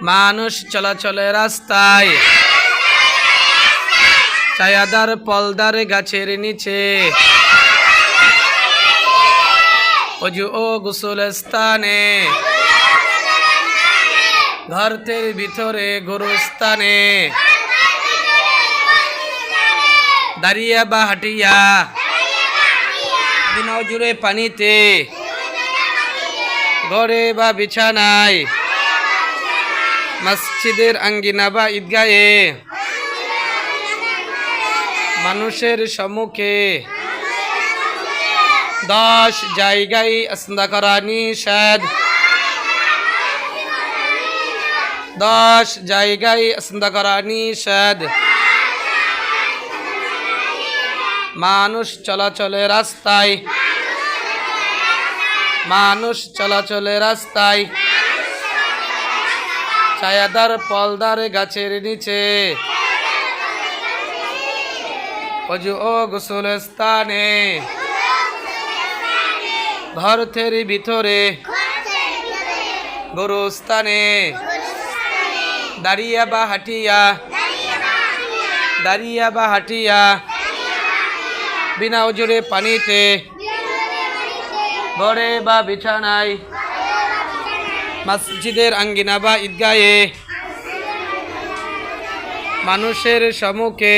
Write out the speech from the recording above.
মানুষ চলাচলে রাস্তায়, ছায়াদার পলদার গাছের নিচে, অজু ও গোসল স্থানে, ঘরের ভিতরে গোরস্থানে, দাঁড়িয়ে বা হাঁটিয়া, বিনা জুড়ে পানিতে, ঘরে বা বিছানায়, মসজিদের আঙ্গিনা বা ঈদগাহে, মানুষের সম্মুখে 10 জায়গায় আসন্দা করা নিষেধ, 10 জায়গায় আসন্দা করা নিষেধ। মানুষ চলাচলে রাস্তায়, মানুষ চলাচলে রাস্তায়, ছায়াদার পলদার গাছের নিচে, অজু ও গোসল স্থানে, ঘরের ভিতরে গোরস্থানে, দাঁড়িয়ে বা হাঁটিয়া, দাঁড়িয়ে বা হাঁটিয়া, বিনা ওজুরে পানিতে, ঘরে বা বিছানায়, মসজিদের আঙ্গিনা বা ঈদগাহে, মানুষের সম্মুখে